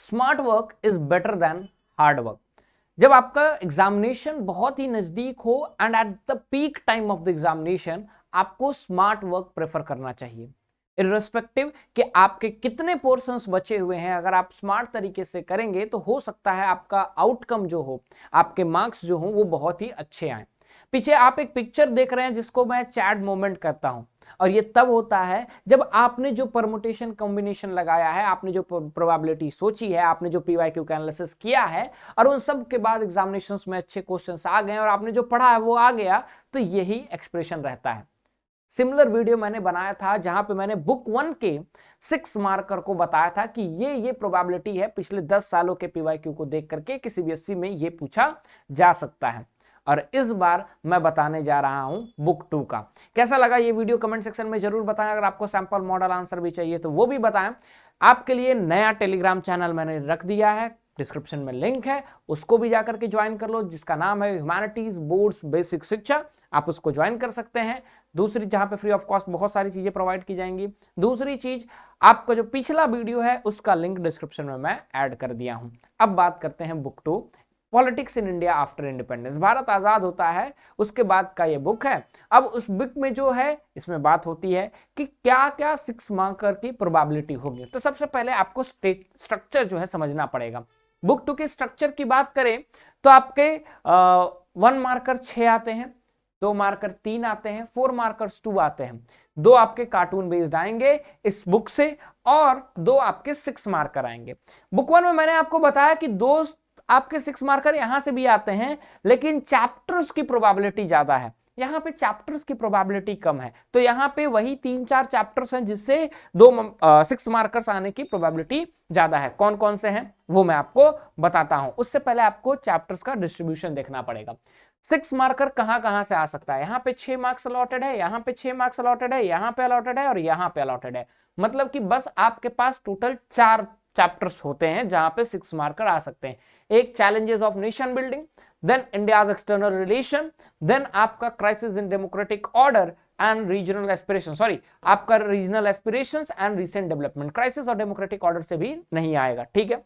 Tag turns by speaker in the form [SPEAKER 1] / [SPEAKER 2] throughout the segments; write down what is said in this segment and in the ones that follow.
[SPEAKER 1] Smart work is better than hard work. जब आपका examination बहुत ही नजदीक हो and at the peak time of the examination, आपको स्मार्ट वर्क प्रेफर करना चाहिए। इर्रेस्पेक्टिव कि आपके कितने पोर्शंस बचे हुए हैं, अगर आप स्मार्ट तरीके से करेंगे तो हो सकता है आपका आउटकम जो हो, आपके मार्क्स जो हो वो बहुत ही अच्छे आए। पीछे आप एक पिक्चर देख रहे हैं जिसको मैं चैड मोमेंट कहता हूं, और ये तब होता है जब आपने जो परमुटेशन कॉम्बिनेशन लगाया है, आपने जो प्रोबेबिलिटी सोची है, आपने जो पीवाईक्यू का एनालिसिस किया है, और उन सब के बाद एग्जामिनेशंस में अच्छे क्वेश्चंस आ गए और आपने जो पढ़ा है वो आ गया, तो यही एक्सप्रेशन रहता है। सिमिलर वीडियो मैंने बनाया था जहां पे मैंने बुक 1 के 6 मार्कर को बताया था कि ये प्रोबेबिलिटी है, पिछले 10 सालों के पीवाईक्यू को देख करके कि सीबीएसई में ये पूछा जा सकता है। और इस बार मैं बताने जा रहा हूं बुक 2 का। कैसा लगा ये वीडियो कमेंट सेक्शन में जरूर बताएं। अगर आपको सैंपल मॉडल आंसर भी चाहिए तो वो भी बताएं। आपके लिए नया टेलीग्राम चैनल मैंने रख दिया है, डिस्क्रिप्शन में लिंक है, उसको भी जाकर के ज्वाइन कर लो, जिसका नाम है ह्यूमैनिटीज बोर्ड्स बेसिक शिक्षा। आप उसको ज्वाइन कर सकते हैं। दूसरी, जहां पे फ्री ऑफ कॉस्ट बहुत सारी चीजें प्रोवाइड की जाएंगी। दूसरी चीज, आपका जो पिछला वीडियो है उसका लिंक डिस्क्रिप्शन में मैं ऐड कर दिया हूं। अब बात करते हैं book 2, politics in India after independence. भारत आजाद होता है उसके बाद का ये बुक है। अब उस बुक में जो है, इसमें बात होती है कि क्या क्या 6 मार्कर की प्रोबेबिलिटी होगी। तो सबसे पहले आपको स्ट्रक्चर जो है समझना पड़ेगा। बुक 2 के स्ट्रक्चर की बात करें तो आपके 1 मार्कर 6 आते हैं, 2 मार्कर 3 आते हैं, 4 मार्कर्स 2 आते हैं। 2 आपके कार्टून बेस्ड आएंगे इस बुक से और 2 आपके 6 मार्कर आएंगे। बुक 1 में मैंने आपको बताया कि 2 आपके 6 मार्कर यहां से भी आते हैं, लेकिन चैप्टर्स की प्रोबेबिलिटी ज्यादा है, यहां पे चैप्टर्स की प्रोबेबिलिटी कम है। तो यहां पे वही 3-4 चैप्टर्स हैं जिससे 6 मार्कर्स आने की प्रोबेबिलिटी ज्यादा है। कौन कौन से हैं वो मैं आपको बताता हूं। उससे पहले आपको चैप्टर्स का डिस्ट्रीब्यूशन देखना पड़ेगा। 6 मार्कर कहां कहां से आ सकता है। यहां पे 6 मार्क्स अलॉटेड है, यहां पे 6 मार्क्स अलॉटेड है, यहां पे अलॉटेड है और यहां पे अलॉटेड है। मतलब कि बस आपके पास टोटल 4 चैप्टर्स होते हैं जहां पे 6 मार्कर आ सकते हैं। एक challenges of nation building, then India's external relation, then आपका crisis in democratic order and regional aspiration, sorry आपका regional aspirations and recent development. Crisis और डेमोक्रेटिक ऑर्डर से भी नहीं आएगा, ठीक है।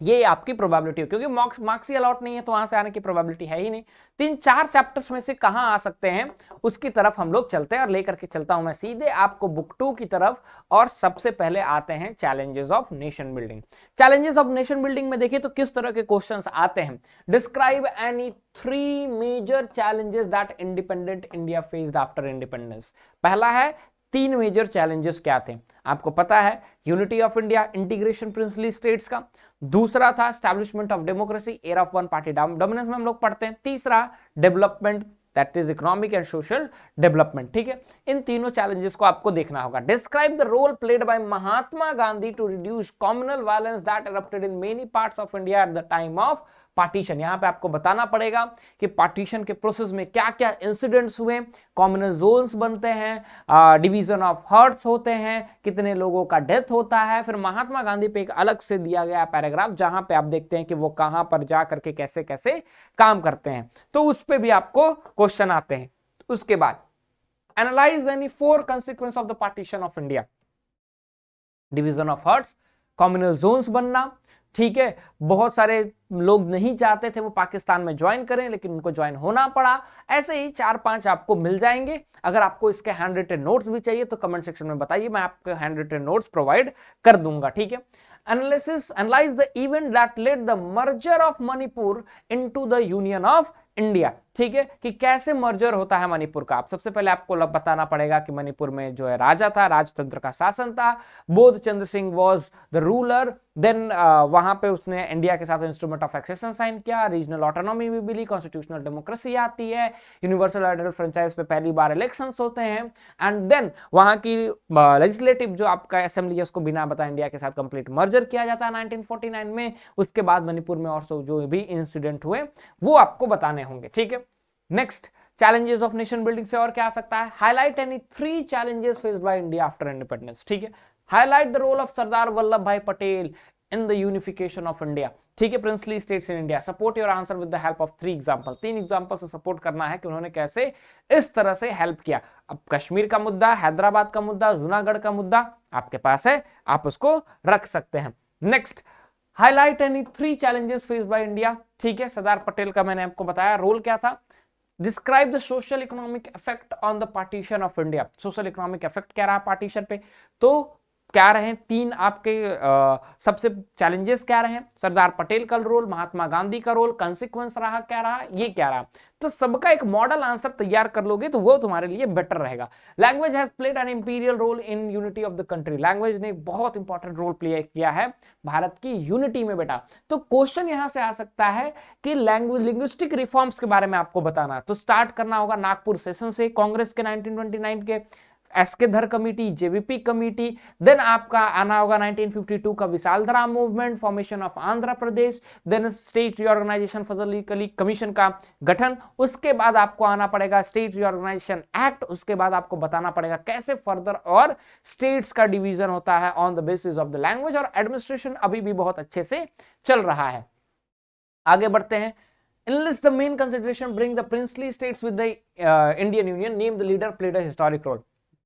[SPEAKER 1] ये आपकी प्रोबेबिलिटी हो, क्योंकि मार्क्स ही अलॉट नहीं है तो वहां से आने की प्रोबेबिलिटी है ही नहीं। 3-4 चैप्टर्स में से कहां आ सकते हैं उसकी तरफ हम लोग चलते हैं, और लेकर के चलता हूं मैं सीधे आपको बुक 2 की तरफ। और सबसे पहले आते हैं challenges of nation building. Challenges of nation building में देखिए तो किस तरह के क्वेश्चंस आते हैं। Describe any 3 major challenges that independent India faced after independence. पहला है 3 मेजर चैलेंजेस क्या थे आपको पता है। Unity of India, integration princely states का। दूसरा था establishment of democracy, era of one party dominance में हम लोग पढ़ते हैं। तीसरा development, that is economic and social development, ठीक है। इन तीनों चैलेंजेस को आपको देखना होगा। Describe the role played by Mahatma Gandhi to reduce communal violence that erupted in many parts of India at the time of partition. यहां पे आपको बताना पड़ेगा कि पार्टीशन के प्रोसेस में क्या क्या इंसिडेंट्स हुए, कॉम्युनल जोन्स बनते हैं, डिवीजन ऑफ हर्ट्स होते हैं, कितने लोगों का डेथ होता है। फिर महात्मा गांधी पे एक अलग से दिया गया पैराग्राफ जहां पे आप देखते हैं कि वो कहां पर जा करके कैसे कैसे काम करते हैं, तो उस पे भी आपको क्वेश्चन आते हैं। उसके बाद analyse any 4 consequence of the partition of India. Division of hearts, communal zones बनना, ठीक है। बहुत सारे लोग नहीं चाहते थे वो पाकिस्तान में ज्वाइन करें, लेकिन उनको ज्वाइन होना पड़ा। ऐसे ही 4-5 आपको मिल जाएंगे। अगर आपको इसके हैंड रिटन नोट्स भी चाहिए तो कमेंट सेक्शन में बताइए, मैं आपको हैंड रिटन नोट्स प्रोवाइड कर दूंगा, ठीक है। Analyse the event that led the merger of Manipur into the union of India, ठीक है, कि कैसे मर्जर होता है मणिपुर का। आप सबसे पहले आपको बताना पड़ेगा कि मणिपुर में जो है राजा था, राजतंत्र का शासन था, Bodh Chandra Singh was the ruler. Then वहां पे उसने इंडिया के साथ इंस्ट्रूमेंट ऑफ एक्सेशन साइन किया, रीजनल ऑटोनॉमी भी मिली, कॉन्स्टिट्यूशनल डेमोक्रेसी आती है, यूनिवर्सल आइडल फ्रेंचाइज पे पहली बार इलेक्शंस होते हैं, एंड देन वहां की लेजिस्लेटिव जो आपका असेंबली है उसको बिना बताए इंडिया के साथ कंप्लीट मर्जर किया जाता है 1949 में। उसके बाद मणिपुर में और जो भी इंसिडेंट हुए वो आपको बताने होंगे, ठीक है। Next, challenges of nation building से और क्या आ सकता है। Highlight any 3 challenges faced by India after independence, ठीक है। Highlight the role of Sardar Vallabh भाई Patel in the unification of India, ठीक है, princely states in India. Support your answer with the help of 3 example. 3 example से सपोर्ट करना है कि उन्होंने कैसे इस तरह से हेल्प किया। अब कश्मीर का मुद्दा, हैदराबाद का मुद्दा, जूनागढ़ का मुद्दा आपके पास है, आप उसको रख सकते हैं। Next, highlight any 3 challenges faced by India, ठीक है, सरदार पटेल का मैंने आपको बताया रोल क्या था। Describe the social economic effect on the partition of India, social economic effect क्या रहा पार्टीशन पे, तो क्या रहे 3 आपके सबसे चैलेंजेस क्या रहे, सरदार पटेल का रोल, महात्मा गांधी का रोल, कंसिक्वेंस रहा क्या रहा, ये क्या रहा, तो सबका एक मॉडल आंसर तैयार कर लोगे तो वो तुम्हारे लिए बेटर रहेगा। Language has played an imperial role in unity of the country, language ने बहुत इंपॉर्टेंट रोल प्ले किया है भारत की यूनिटी में बेटा। तो क्वेश्चन यहां से आ सकता है कि लैंग्वेज लिंग्विस्टिक रिफॉर्म्स के बारे में आपको बताना, तो स्टार्ट करना होगा नागपुर सेशन से, कांग्रेस के 1929 के एसके धर कमेटी, जेवीपी कमेटी, देन आपका आना होगा 1952 का Vishalandhra movement, formation of Andhra Pradesh, then state reorganisation Fazli commission का गठन, उसके बाद आपको आना पड़ेगा स्टेट रीऑर्गेनाइजेशन एक्ट, उसके बाद आपको बताना पड़ेगा कैसे फर्दर और स्टेट्स का डिवीजन होता है on the basis of the language, और एडमिनिस्ट्रेशन अभी भी बहुत अच्छे से चल रहा है। आगे बढ़ते हैं। Enlist the main consideration, bring the princely states with the Indian Union, name the leader, played a historic role,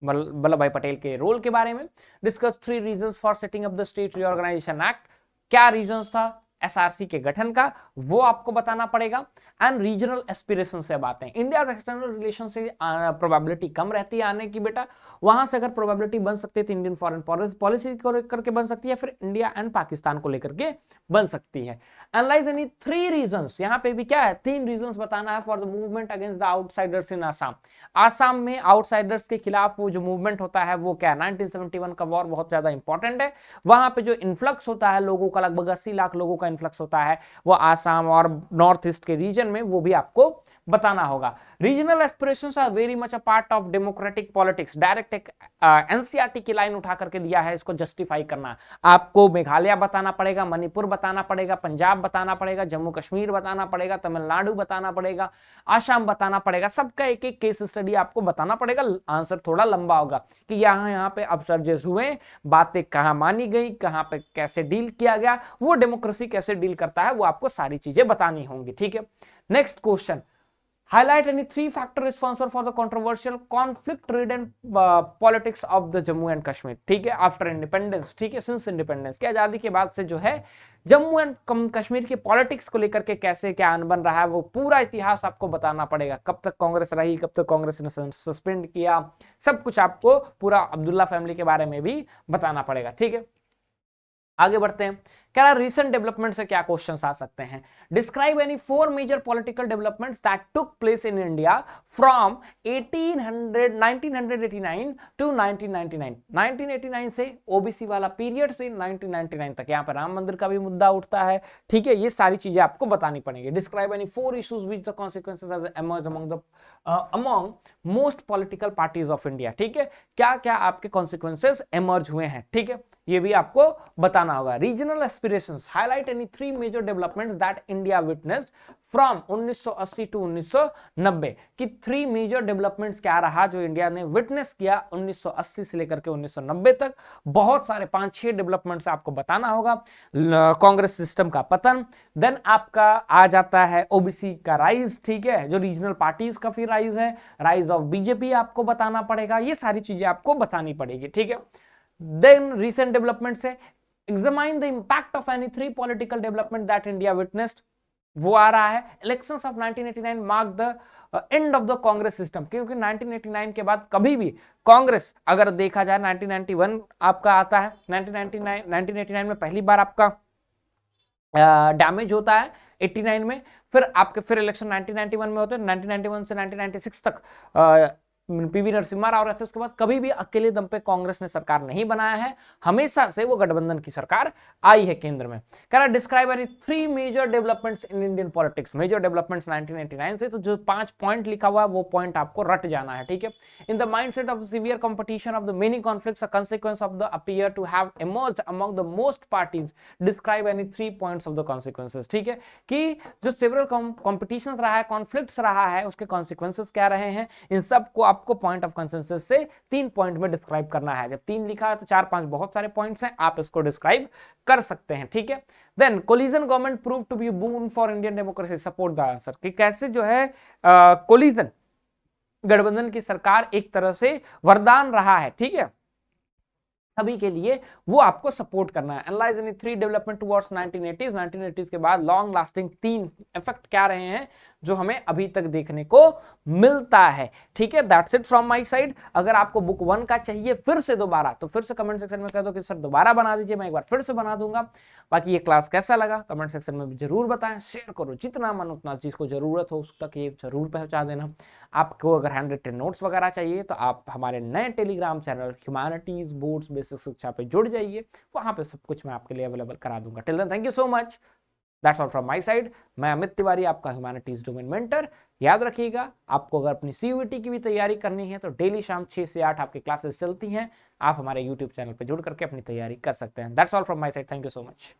[SPEAKER 1] Vallabh भाई पटेल के रोल के बारे में। Discuss 3 reasons for setting up the state reorganisation act, क्या रीजंस था एसआरसी के गठन का, वो आपको बताना पड़ेगा। एंड रीजनल एस्पिरेशन से बात है, इंडिया एक्सटर्नल रिलेशन से प्रोबेबिलिटी कम रहती है आने की बेटा, वहां से अगर प्रोबेबिलिटी बन सकती है तो इंडियन फॉरेन पॉलिसी को लेकर के बन सकती है, फिर इंडिया एंड पाकिस्तान को लेकर के बन सकती है। एनालाइज एनी 3 रीजंस, यहां पे भी क्या है 3 रीजंस बताना है for the movement against the outsiders in Assam, Assam में आउटसाइडर्स के खिलाफ वो जो मूवमेंट होता है वो क्या है, 1971 का वॉर बहुत ज्यादा इंपॉर्टेंट है, वहां पे जो इन्फ्लक्स होता है लोगों का, लगभग 80 लाख लोगों का इन्फ्लक्स होता है, वो आसाम और नॉर्थ ईस्ट के रीजन में, वो भी आपको बताना होगा। Regional aspirations are very much a part of democratic politics, direct एक एनसीईआरटी की लाइन उठा करके दिया है, इसको जस्टिफाई करना आपको मेघालय बताना पड़ेगा, मणिपुर बताना पड़ेगा, पंजाब बताना पड़ेगा, जम्मू कश्मीर बताना पड़ेगा, तमिलनाडु बताना पड़ेगा, आसाम बताना पड़ेगा, सबका एक एक केस स्टडी आपको बताना पड़ेगा। आंसर थोड़ा लंबा होगा कि यहाँ पे अपसर्जेस हुए, बातें कहां मानी गई, कहां पे कैसे डील किया गया, वो डेमोक्रेसी कैसे डील करता है, वो आपको सारी चीजें बतानी होंगी, ठीक है। Next question, highlight any 3 factor responsible for the controversial conflict ridden politics of the Jammu and Kashmir, ठीक है, आफ्टर इंडिपेंडेंस, ठीक है, सिंस इंडिपेंडेंस की आजादी के बाद से जो है जम्मू एंड कश्मीर की पॉलिटिक्स को लेकर के कैसे क्या अनबन रहा है, वो पूरा इतिहास आपको बताना पड़ेगा, कब तक कांग्रेस रही, कब तक कांग्रेस ने सस्पेंड किया, सब कुछ आपको पूरा अब्दुल्ला फैमिली के बारे में भी बताना पड़ेगा, ठीक है। आगे बढ़ते हैं, क्या रिसेंट डेवलपमेंट से क्या क्वेश्चंस आ सकते हैं। Describe any 4 major political developments that took place in India from 1989 to 1999, 1989 से ओबीसी वाला पीरियड से 1999 तक, यहाँ पर राम मंदिर का भी मुद्दा उठता है, ठीक है, ये सारी चीजें आपको बतानी पड़ेंगी। Describe any 4 issues which the consequences have emerged among most political parties of India, ठीक है, क्या क्या आपके कॉन्सिक्वेंसेस एमर्ज हुए हैं, ठीक है, ये भी आपको बताना होगा। Regional aspirations, highlight any 3 major developments that India witnessed from 1980 to 1990, कि 3 मेजर डेवलपमेंट्स क्या रहा जो इंडिया ने विटनेस किया 1980 से लेकर के 1990 तक, बहुत सारे 5-6 डेवलपमेंट्स आपको बताना होगा। कांग्रेस सिस्टम का पतन, देन आपका आ जाता है ओबीसी का राइज, ठीक है, जो रीजनल पार्टीज का फिर राइज है, राइज ऑफ बीजेपी आपको बताना पड़ेगा, ये सारी चीजें आपको बतानी पड़ेगी, ठीक है। देन रिसेंट डेवलपमेंट से examine the impact of any 3 political development that India witnessed, वो आ रहा है। Elections of 1989 mark the end of the Congress system, क्योंकि 1989 के बाद कभी भी कांग्रेस, अगर देखा जाए 1991 आपका आता है, 1989 में पहली बार आपका डैमेज होता है 89 में, फिर आपके फिर इलेक्शन 1991 में होते हैं, 1991 से 1996 तक पीवी नरसिम्हा राव रहते, उसके बाद कभी भी अकेले दम पे कांग्रेस ने सरकार नहीं बनाया है, हमेशा से वो गठबंधन की सरकार आई है केंद्र में। कह रहा describe any 3 major developments in Indian politics, major developments 1989 से, तो जो 5 पॉइंट लिखा हुआ है वो पॉइंट आपको रट जाना है, ठीक है। In the mindset of severe competition of the many conflicts, a consequence of the appear to have emerged among the most parties, describe any 3 points of the consequences, ठीक है, कि जो सेवरल कॉम्पिटिशन रहा है, कॉन्फ्लिक्ट्स रहा है, उसके consequences क्या रहे हैं, इन सबको आपको पॉइंट ऑफ कंसेंसस से 3 पॉइंट में डिस्क्राइब करना है। जब 3 लिखा है तो 4-5 बहुत सारे पॉइंट्स हैं, आप इसको डिस्क्राइब कर सकते हैं, ठीक है। Then coalition government prove to be boon for Indian democracy, support the answer, कि कैसे जो है कोलिजन गठबंधन की सरकार एक तरह से वरदान रहा है, ठीक है, सभी के लिए वो आपको सपोर्ट करना है। Analyse any 3 development towards 1980s, 1980s के बाद लॉन्ग लास्टिंग 3 इफेक्ट क्या रहे हैं जो हमें अभी तक देखने को मिलता है। ठीक है, that's it from my side. अगर आपको बुक 1 का चाहिए फिर से दोबारा, तो फिर से कमेंट सेक्शन में कह दो कि सर दोबारा बना दीजिए, मैं एक बार फिर से बना दूंगा। बाकी ये क्लास कैसा लगा कमेंट सेक्शन में जरूर बताएं, शेयर करो जितना मन उतना, चीज को जरूरत हो उस तक ये जरूर पहुंचा देना। आपको अगर हैंड रिटन नोट्स वगैरह चाहिए तो आप हमारे नए Telegram channel humanities boards basic शिक्षा पे जुड़ जाइए, वहां पे सब कुछ मैं आपके लिए अवेलेबल करा दूंगा। Till then thank you so much, that's all from my side. मैं अमित तिवारी, आपका ह्यूमैनिटीज डोमेन मेंटर। याद रखिएगा, आपको अगर अपनी सीयूईटी की भी तैयारी करनी है तो डेली शाम 6 से 8 आपकी क्लासेस चलती हैं, आप हमारे यूट्यूब चैनल पर जुड़ करके अपनी तैयारी कर सकते हैं। That's all from my side, thank you so much.